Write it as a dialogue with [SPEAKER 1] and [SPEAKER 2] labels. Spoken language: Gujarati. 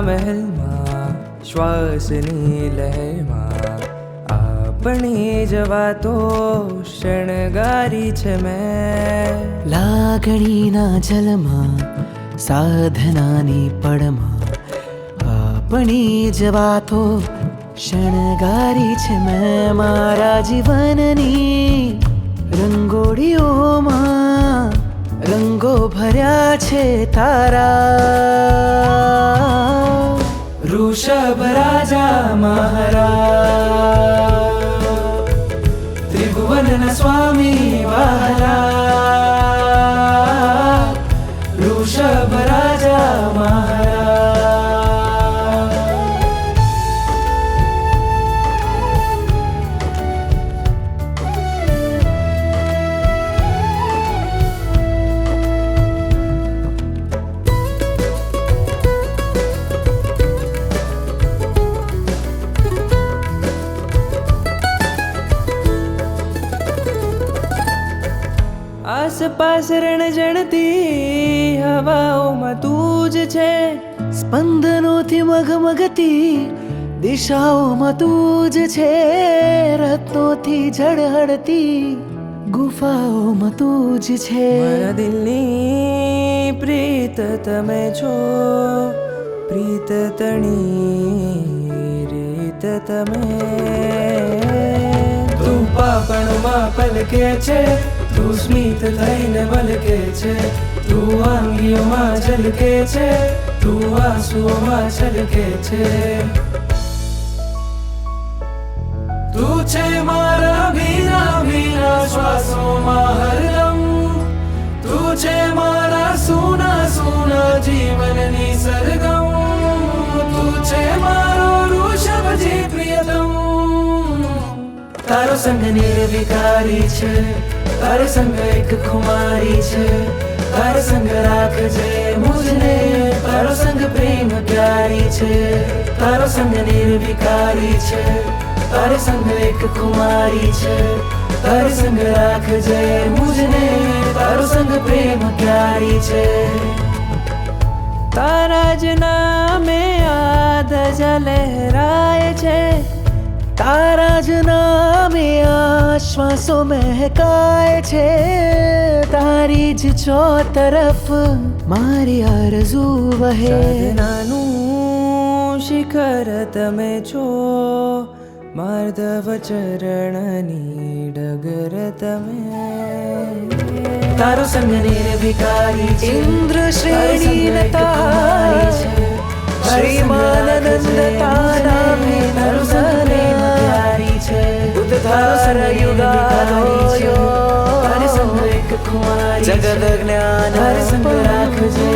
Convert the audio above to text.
[SPEAKER 1] મહેલમાં શ્વાસની લહેરમાં આપણી જવાતો શણગારી છે મેં.
[SPEAKER 2] લાગણીના જલમાં સાધનાની પડમાં આપણી જ વાતો શણગારી છે મેં. મારા જીવનની રંગોળીઓમાં રંગો ભર્યા છે તારા.
[SPEAKER 1] વૃષભ રાજા મહારાજ, ત્રિભુવનના સ્વામી વહાલા. વૃષભ રાજા મહારાજ. આસપાસ રણજણતી હવાઓમાં તું જ છે.
[SPEAKER 2] સ્પંદનોથી મગમગતી દિશાઓમાં તું જ છે. રત્નોથી ઝળહળતી ગુફાઓમાં તું જ છે.
[SPEAKER 1] મારા દિલની પ્રીત તમે છો, પ્રીત તણી રીત તમે. તું પાપણમાં પલકે છે, તું સ્મિત થઈને વલકે છે. તું આંગળીઓમાં ઝલકે છે, તું આંસુઓમાં છલકે છે. તું છે મારા ભીના ભીના શ્વાસોમાં હરદમ. તું છે મારા સૂના સૂના જીવનની સરગમ. તું છે મારો ઋષભજી પ્રિયતમ. તારો સંગ નિર્વિકારી છે, તારો સંગ એક ખુમારી છે. તારો સંગ રાખજે મુझने, તારો સંગ પ્રેમ પ્યારી છે. તારો સંગ નિર્વિકારી છે, તારો સંગ એક ખુમારી છે. તારો સંગ રાખજે મુझने, તારો સંગ પ્રેમ પ્યારી છે. તારા જ નામે આ ધજા લહેરાય છે.
[SPEAKER 2] તારા જ નામે આશ્વાસો મહેકાય છે. તારી જ ચોતરફ મારી આરઝુ વહે.
[SPEAKER 1] સાધનાનું શિખર તમે છો, માર્ધવ ચરણની ડગર તમે. તારો સંગ નિર્વિકારી છે,
[SPEAKER 2] ઇન્દ્ર શ્રેણી તારી છે. શ્રીમાનંદ તારા મે
[SPEAKER 1] તારો સંગ પ્યારી છે.
[SPEAKER 2] ઉદ્ધાર યુગાયો.
[SPEAKER 1] તારો સંગ એક કુમારી છે.
[SPEAKER 2] જગત જ્ઞાન
[SPEAKER 1] તારો સંગ રાખજે